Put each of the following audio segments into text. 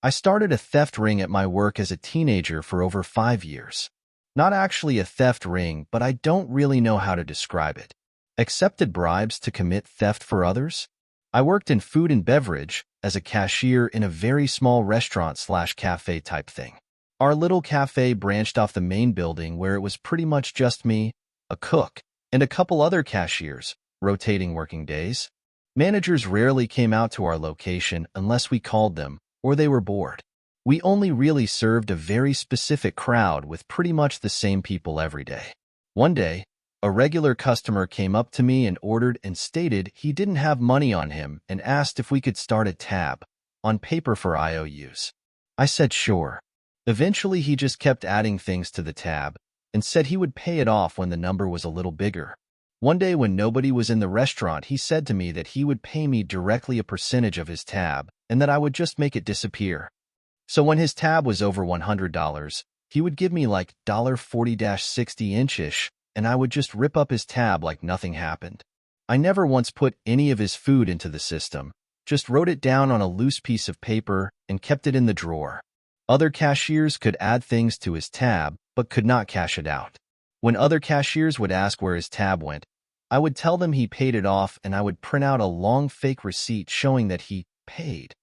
I started a theft ring at my work as a teenager for over 5 years. Not actually a theft ring, but I don't really know how to describe it. Accepted bribes to commit theft for others? I worked in food and beverage as a cashier in a very small restaurant/cafe type thing. Our little cafe branched off the main building where it was pretty much just me, a cook, and a couple other cashiers, rotating working days. Managers rarely came out to our location unless we called them, or they were bored. We only really served a very specific crowd with pretty much the same people every day. One day, a regular customer came up to me and ordered and stated he didn't have money on him and asked if we could start a tab on paper for IOUs. I said sure. Eventually, he just kept adding things to the tab and said he would pay it off when the number was a little bigger. One day when nobody was in the restaurant, he said to me that he would pay me directly a percentage of his tab and that I would just make it disappear. So when his tab was over $100, he would give me like $40-60-ish, and I would just rip up his tab like nothing happened. I never once put any of his food into the system, just wrote it down on a loose piece of paper and kept it in the drawer. Other cashiers could add things to his tab, but could not cash it out. When other cashiers would ask where his tab went, I would tell them he paid it off, and I would print out a long fake receipt showing that he paid,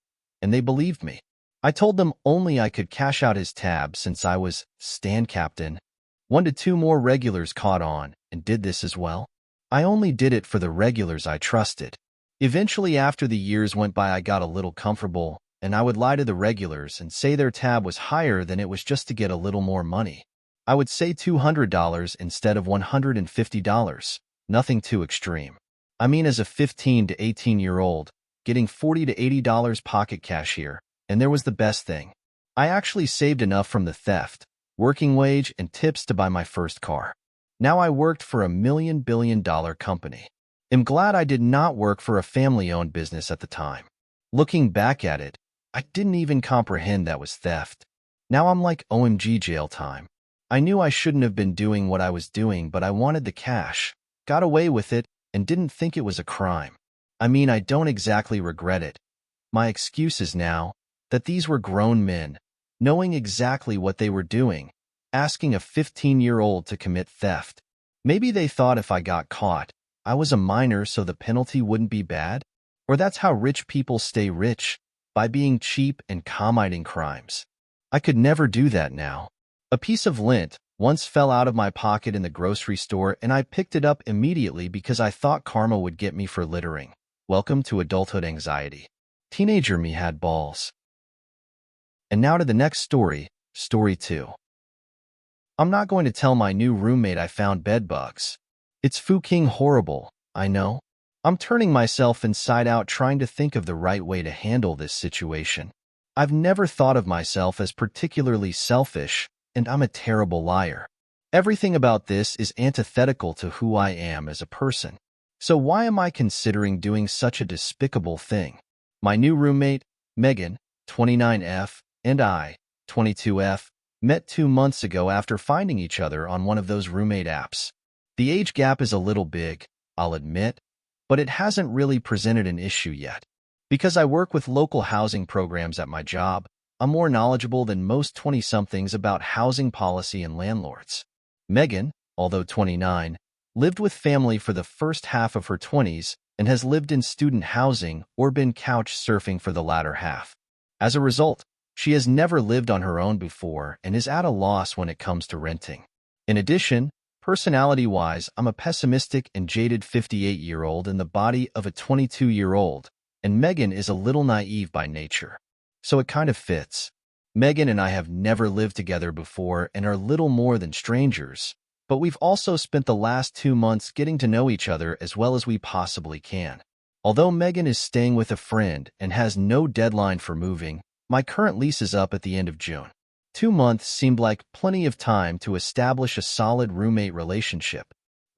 and they believed me. I told them only I could cash out his tab since I was stand captain. 1 to 2 more regulars caught on and did this as well. I only did it for the regulars I trusted. Eventually, after the years went by, I got a little comfortable, and I would lie to the regulars and say their tab was higher than it was just to get a little more money. I would say $200 instead of $150. Nothing too extreme. I mean, as a 15 to 18-year-old, getting $40 to $80 pocket cash here. And there was the best thing. I actually saved enough from the theft, working wage, and tips to buy my first car. Now I worked for a multi-billion-dollar company. I'm glad I did not work for a family-owned business at the time. Looking back at it, I didn't even comprehend that was theft. Now I'm like, OMG, jail time. I knew I shouldn't have been doing what I was doing, but I wanted the cash, got away with it, and didn't think it was a crime. I mean, I don't exactly regret it. My excuse is now that these were grown men, knowing exactly what they were doing, asking a 15-year-old to commit theft. Maybe they thought if I got caught, I was a minor so the penalty wouldn't be bad? Or that's how rich people stay rich, by being cheap and committing crimes. I could never do that now. A piece of lint once fell out of my pocket in the grocery store, and I picked it up immediately because I thought karma would get me for littering. Welcome to adulthood anxiety. Teenager me had balls. And now to the next story, story 2. I'm not going to tell my new roommate I found bed bugs. It's fucking horrible, I know. I'm turning myself inside out trying to think of the right way to handle this situation. I've never thought of myself as particularly selfish, and I'm a terrible liar. Everything about this is antithetical to who I am as a person. So why am I considering doing such a despicable thing? My new roommate, Megan, 29F, and I, 22F, met 2 months ago after finding each other on one of those roommate apps. The age gap is a little big, I'll admit, but it hasn't really presented an issue yet. Because I work with local housing programs at my job, I'm more knowledgeable than most 20-somethings about housing policy and landlords. Megan, although 29, lived with family for the first half of her 20s and has lived in student housing or been couch surfing for the latter half. As a result, she has never lived on her own before and is at a loss when it comes to renting. In addition, personality-wise, I'm a pessimistic and jaded 58-year-old in the body of a 22-year-old, and Megan is a little naive by nature. So it kind of fits. Megan and I have never lived together before and are little more than strangers, but we've also spent the last 2 months getting to know each other as well as we possibly can. Although Megan is staying with a friend and has no deadline for moving, my current lease is up at the end of June. 2 months seemed like plenty of time to establish a solid roommate relationship.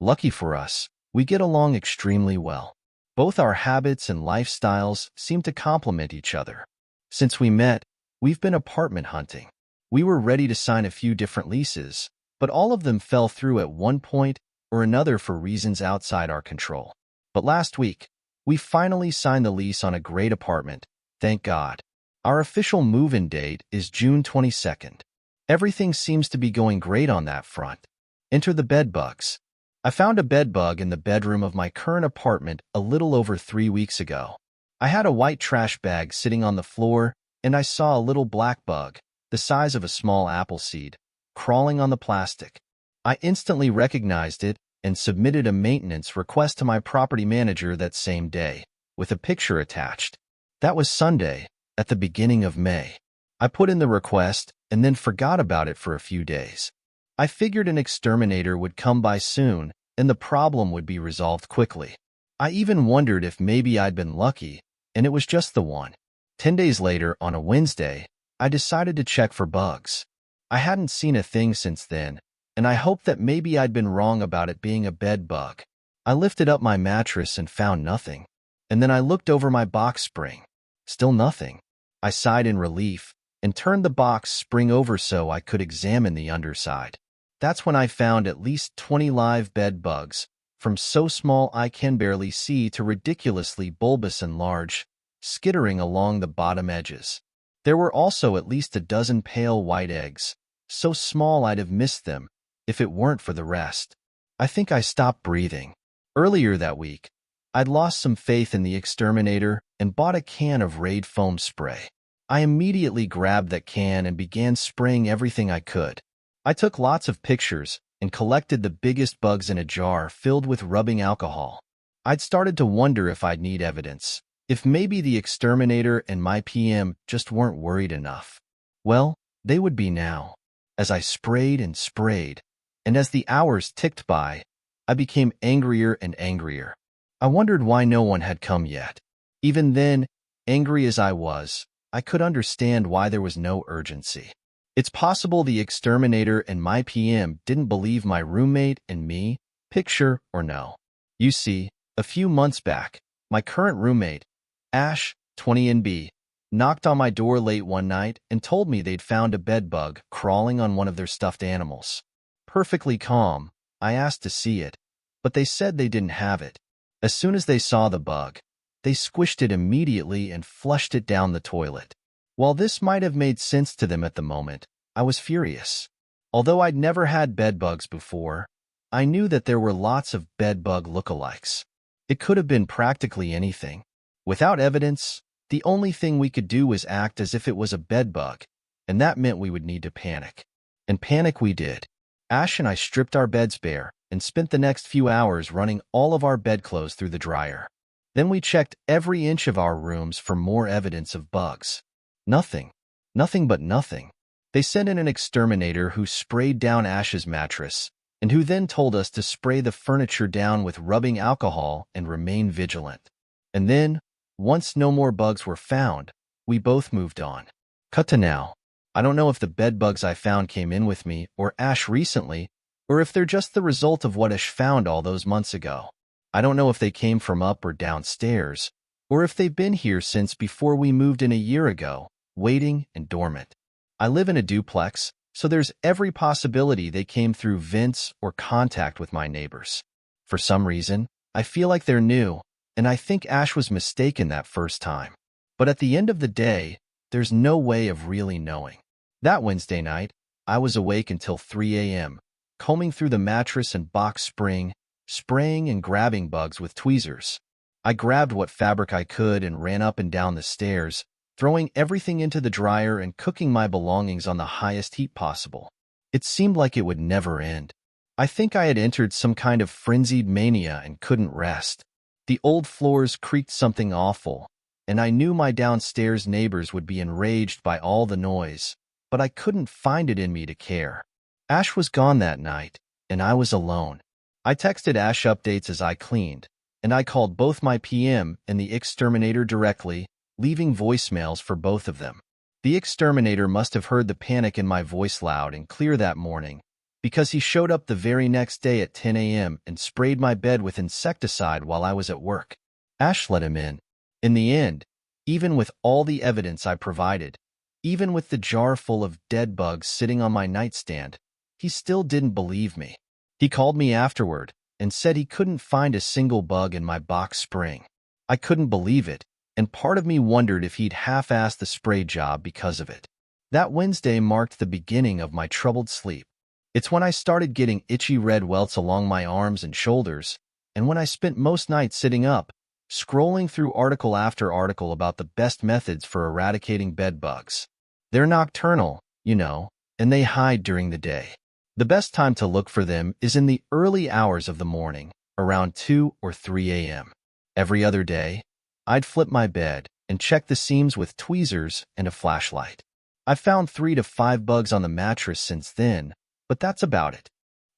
Lucky for us, we get along extremely well. Both our habits and lifestyles seem to complement each other. Since we met, we've been apartment hunting. We were ready to sign a few different leases, but all of them fell through at one point or another for reasons outside our control. But last week, we finally signed the lease on a great apartment, thank God. Our official move-in date is June 22nd. Everything seems to be going great on that front. Enter the bedbugs. I found a bedbug in the bedroom of my current apartment a little over 3 weeks ago. I had a white trash bag sitting on the floor, and I saw a little black bug, the size of a small apple seed, crawling on the plastic. I instantly recognized it and submitted a maintenance request to my property manager that same day, with a picture attached. That was Sunday, at the beginning of May. I put in the request and then forgot about it for a few days. I figured an exterminator would come by soon and the problem would be resolved quickly. I even wondered if maybe I'd been lucky and it was just the one. 10 days later, on a Wednesday, I decided to check for bugs. I hadn't seen a thing since then, and I hoped that maybe I'd been wrong about it being a bed bug. I lifted up my mattress and found nothing. And then I looked over my box spring. Still nothing. I sighed in relief and turned the box spring over so I could examine the underside. That's when I found at least 20 live bed bugs, from so small I can barely see to ridiculously bulbous and large, skittering along the bottom edges. There were also at least a dozen pale white eggs, so small I'd have missed them if it weren't for the rest. I think I stopped breathing. Earlier that week, I'd lost some faith in the exterminator and bought a can of Raid foam spray. I immediately grabbed that can and began spraying everything I could. I took lots of pictures and collected the biggest bugs in a jar filled with rubbing alcohol. I'd started to wonder if I'd need evidence, if maybe the exterminator and my PM just weren't worried enough. Well, they would be now. As I sprayed and sprayed, and as the hours ticked by, I became angrier and angrier. I wondered why no one had come yet. Even then, angry as I was, I could understand why there was no urgency. It's possible the exterminator and my PM didn't believe my roommate and me, picture or no. You see, a few months back, my current roommate, Ash, 20 NB, knocked on my door late one night and told me they'd found a bedbug crawling on one of their stuffed animals. Perfectly calm, I asked to see it, but they said they didn't have it. As soon as they saw the bug, they squished it immediately and flushed it down the toilet. While this might have made sense to them at the moment, I was furious. Although I'd never had bedbugs before, I knew that there were lots of bedbug lookalikes. It could have been practically anything. Without evidence, the only thing we could do was act as if it was a bedbug, and that meant we would need to panic. And panic we did. Ash and I stripped our beds bare and spent the next few hours running all of our bedclothes through the dryer. Then we checked every inch of our rooms for more evidence of bugs. Nothing. Nothing but nothing. They sent in an exterminator who sprayed down Ash's mattress, and who then told us to spray the furniture down with rubbing alcohol and remain vigilant. And then, once no more bugs were found, we both moved on. Cut to now. I don't know if the bed bugs I found came in with me or Ash recently, or if they're just the result of what Ash found all those months ago. I don't know if they came from up or downstairs, or if they've been here since before we moved in a year ago, waiting and dormant. I live in a duplex, so there's every possibility they came through vents or contact with my neighbors. For some reason, I feel like they're new, and I think Ash was mistaken that first time. But at the end of the day, there's no way of really knowing. That Wednesday night, I was awake until 3 a.m., combing through the mattress and box spring, spraying and grabbing bugs with tweezers. I grabbed what fabric I could and ran up and down the stairs, throwing everything into the dryer and cooking my belongings on the highest heat possible. It seemed like it would never end. I think I had entered some kind of frenzied mania and couldn't rest. The old floors creaked something awful, and I knew my downstairs neighbors would be enraged by all the noise, but I couldn't find it in me to care. Ash was gone that night, and I was alone. I texted Ash updates as I cleaned, and I called both my PM and the exterminator directly, leaving voicemails for both of them. The exterminator must have heard the panic in my voice loud and clear that morning, because he showed up the very next day at 10 a.m. and sprayed my bed with insecticide while I was at work. Ash let him in. In the end, even with all the evidence I provided, even with the jar full of dead bugs sitting on my nightstand, he still didn't believe me. He called me afterward and said he couldn't find a single bug in my box spring. I couldn't believe it, and part of me wondered if he'd half-assed the spray job because of it. That Wednesday marked the beginning of my troubled sleep. It's when I started getting itchy red welts along my arms and shoulders, and when I spent most nights sitting up, scrolling through article after article about the best methods for eradicating bed bugs. They're nocturnal, and they hide during the day. The best time to look for them is in the early hours of the morning, around 2 or 3 a.m. Every other day, I'd flip my bed and check the seams with tweezers and a flashlight. I've found 3 to 5 bugs on the mattress since then, but that's about it.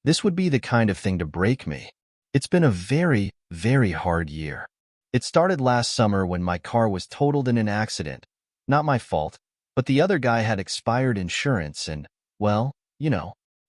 This would be the kind of thing to break me. It's been a very, very hard year. It started last summer when my car was totaled in an accident. Not my fault, but the other guy had expired insurance and, well,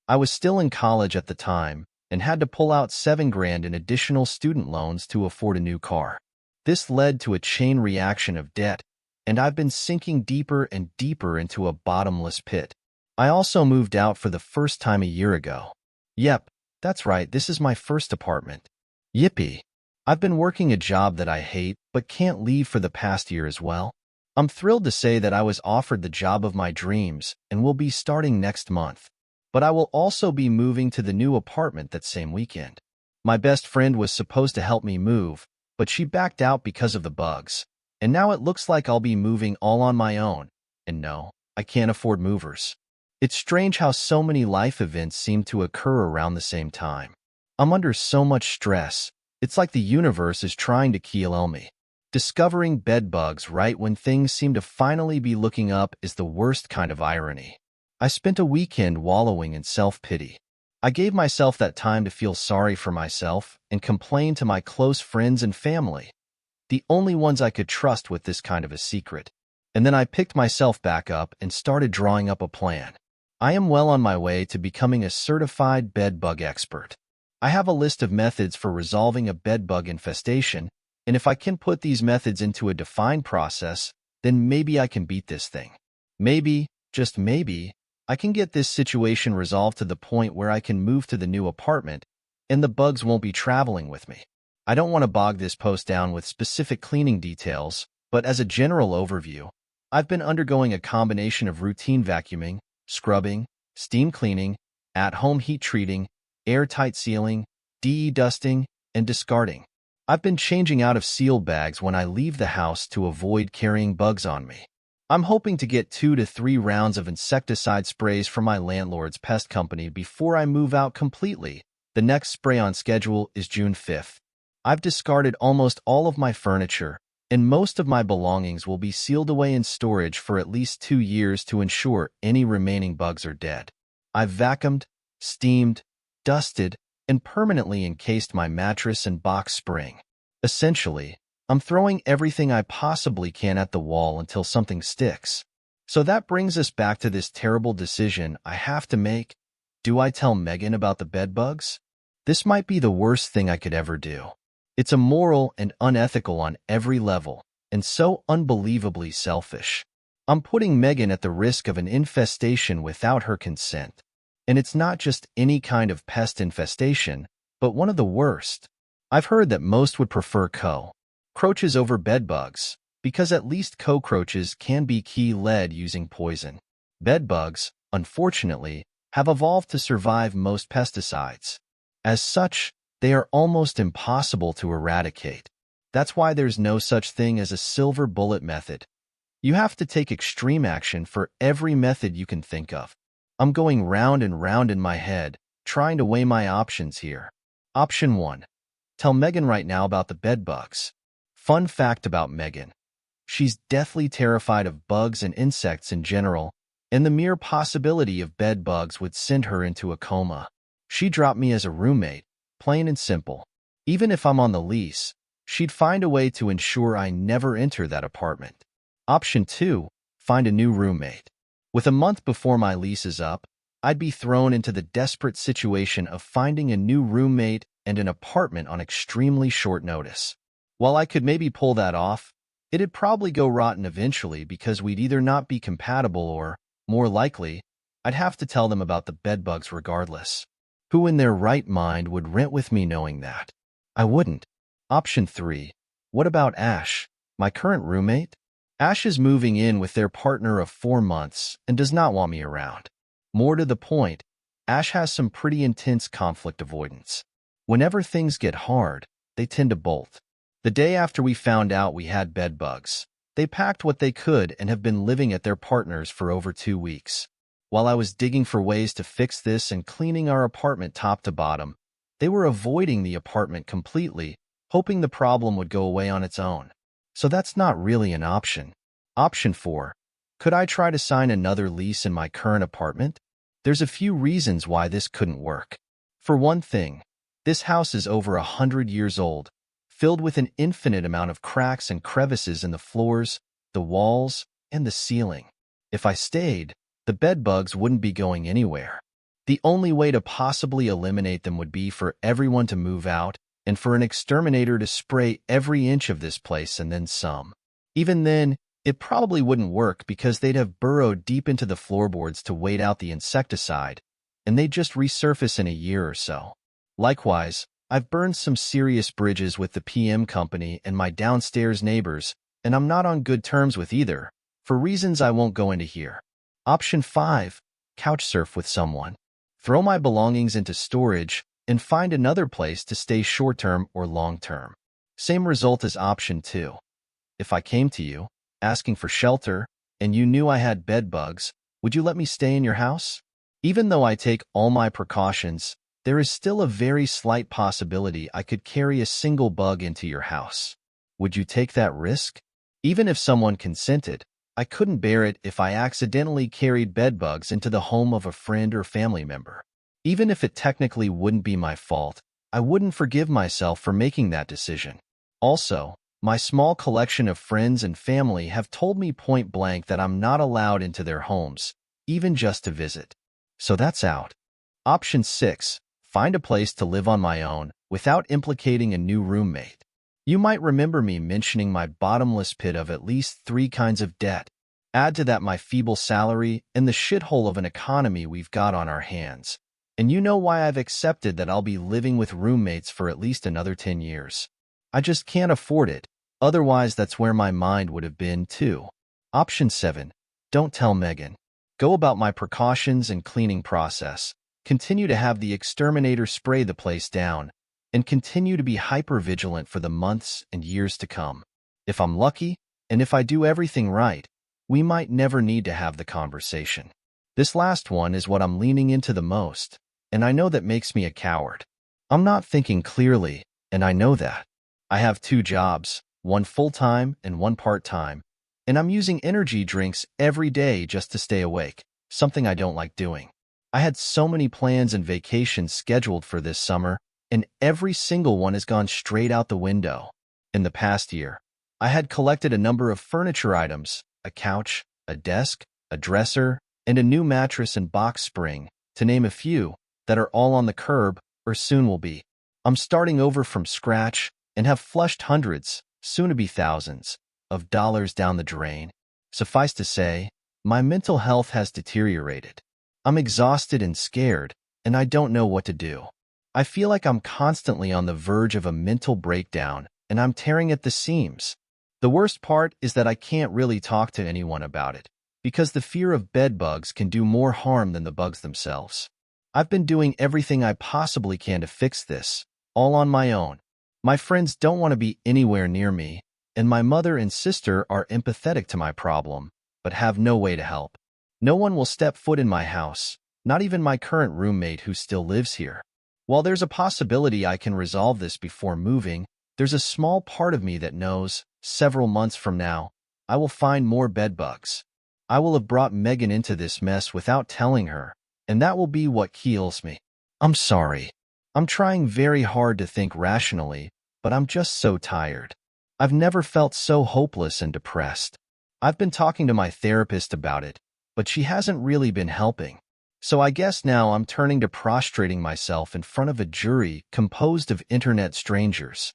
I was still in college at the time and had to pull out $7,000 in additional student loans to afford a new car. This led to a chain reaction of debt, and I've been sinking deeper and deeper into a bottomless pit. I also moved out for the first time a year ago. Yep, that's right, this is my first apartment. Yippee! I've been working a job that I hate but can't leave for the past year as well. I'm thrilled to say that I was offered the job of my dreams and will be starting next month. But I will also be moving to the new apartment that same weekend. My best friend was supposed to help me move, but she backed out because of the bugs. And now it looks like I'll be moving all on my own. And no, I can't afford movers. It's strange how so many life events seem to occur around the same time. I'm under so much stress. It's like the universe is trying to kill me. Discovering bed bugs right when things seem to finally be looking up is the worst kind of irony. I spent a weekend wallowing in self-pity. I gave myself that time to feel sorry for myself and complain to my close friends and family, the only ones I could trust with this kind of a secret. And then I picked myself back up and started drawing up a plan. I am well on my way to becoming a certified bed bug expert. I have a list of methods for resolving a bed bug infestation, and if I can put these methods into a defined process, then maybe I can beat this thing. Maybe, just maybe, I can get this situation resolved to the point where I can move to the new apartment, and the bugs won't be traveling with me. I don't want to bog this post down with specific cleaning details, but as a general overview, I've been undergoing a combination of routine vacuuming, scrubbing, steam cleaning, at-home heat treating, airtight sealing, de-dusting, and discarding. I've been changing out of seal bags when I leave the house to avoid carrying bugs on me. I'm hoping to get 2 to 3 rounds of insecticide sprays from my landlord's pest company before I move out completely. The next spray on schedule is June 5th. I've discarded almost all of my furniture, and most of my belongings will be sealed away in storage for at least 2 years to ensure any remaining bugs are dead. I've vacuumed, steamed, dusted, and permanently encased my mattress and box spring. Essentially, I'm throwing everything I possibly can at the wall until something sticks. So that brings us back to this terrible decision I have to make. Do I tell Megan about the bed bugs? This might be the worst thing I could ever do. It's immoral and unethical on every level, and so unbelievably selfish. I'm putting Megan at the risk of an infestation without her consent. And it's not just any kind of pest infestation, but one of the worst. I've heard that most would prefer cockroaches over bedbugs, because at least cockroaches can be key-led using poison. Bedbugs, unfortunately, have evolved to survive most pesticides. As such, they are almost impossible to eradicate. That's why there's no such thing as a silver bullet method. You have to take extreme action for every method you can think of. I'm going round and round in my head, trying to weigh my options here. Option 1. Tell Megan right now about the bed bugs. Fun fact about Megan. She's deathly terrified of bugs and insects in general, and the mere possibility of bed bugs would send her into a coma. She dropped me as a roommate, plain and simple. Even if I'm on the lease, she'd find a way to ensure I never enter that apartment. Option 2. Find a new roommate. With a month before my lease is up, I'd be thrown into the desperate situation of finding a new roommate and an apartment on extremely short notice. While I could maybe pull that off, it'd probably go rotten eventually because we'd either not be compatible or, more likely, I'd have to tell them about the bedbugs regardless. Who in their right mind would rent with me knowing that? I wouldn't. Option 3. What about Ash, My current roommate? Ash is moving in with their partner of 4 months and does not want me around. More to the point, Ash has some pretty intense conflict avoidance. Whenever things get hard, they tend to bolt. The day after we found out we had bed bugs, they packed what they could and have been living at their partner's for over 2 weeks. While I was digging for ways to fix this and cleaning our apartment top to bottom, they were avoiding the apartment completely, hoping the problem would go away on its own. So that's not really an option. Option 4. Could I try to sign another lease in my current apartment? There's a few reasons why this couldn't work. For one thing, this house is over 100 years old, filled with an infinite amount of cracks and crevices in the floors, the walls, and the ceiling. If I stayed, the bed bugs wouldn't be going anywhere. The only way to possibly eliminate them would be for everyone to move out and for an exterminator to spray every inch of this place and then some. Even then, it probably wouldn't work because they'd have burrowed deep into the floorboards to wait out the insecticide, and they'd just resurface in a year or so. Likewise, I've burned some serious bridges with the PM company and my downstairs neighbors, and I'm not on good terms with either, for reasons I won't go into here. Option 5. Couch surf with someone. Throw my belongings into storage and find another place to stay short-term or long-term. Same result as option 2. If I came to you, asking for shelter, and you knew I had bed bugs, would you let me stay in your house? Even though I take all my precautions, there is still a very slight possibility I could carry a single bug into your house. Would you take that risk? Even if someone consented, I couldn't bear it if I accidentally carried bedbugs into the home of a friend or family member. Even if it technically wouldn't be my fault, I wouldn't forgive myself for making that decision. Also, my small collection of friends and family have told me point blank that I'm not allowed into their homes, even just to visit. So that's out. Option 6. Find a place to live on my own without implicating a new roommate. You might remember me mentioning my bottomless pit of at least 3 kinds of debt. Add to that my feeble salary and the shithole of an economy we've got on our hands. And you know why I've accepted that I'll be living with roommates for at least another 10 years. I just can't afford it. Otherwise, that's where my mind would have been too. Option 7. Don't tell Megan. Go about my precautions and cleaning process. Continue to have the exterminator spray the place down, and continue to be hyper-vigilant for the months and years to come. If I'm lucky, and if I do everything right, we might never need to have the conversation. This last one is what I'm leaning into the most, and I know that makes me a coward. I'm not thinking clearly, and I know that. I have 2 jobs, one full-time and one part-time, and I'm using energy drinks every day just to stay awake, something I don't like doing. I had so many plans and vacations scheduled for this summer, and every single one has gone straight out the window. In the past year, I had collected a number of furniture items, a couch, a desk, a dresser, and a new mattress and box spring, to name a few, that are all on the curb, or soon will be. I'm starting over from scratch and have flushed hundreds, soon to be thousands, of dollars down the drain. Suffice to say, my mental health has deteriorated. I'm exhausted and scared, and I don't know what to do. I feel like I'm constantly on the verge of a mental breakdown, and I'm tearing at the seams. The worst part is that I can't really talk to anyone about it, because the fear of bed bugs can do more harm than the bugs themselves. I've been doing everything I possibly can to fix this, all on my own. My friends don't want to be anywhere near me, and my mother and sister are empathetic to my problem, but have no way to help. No one will step foot in my house, not even my current roommate who still lives here. While there's a possibility I can resolve this before moving, there's a small part of me that knows, several months from now, I will find more bedbugs. I will have brought Megan into this mess without telling her, and that will be what kills me. I'm sorry. I'm trying very hard to think rationally, but I'm just so tired. I've never felt so hopeless and depressed. I've been talking to my therapist about it, but she hasn't really been helping. So I guess now I'm turning to prostrating myself in front of a jury composed of internet strangers.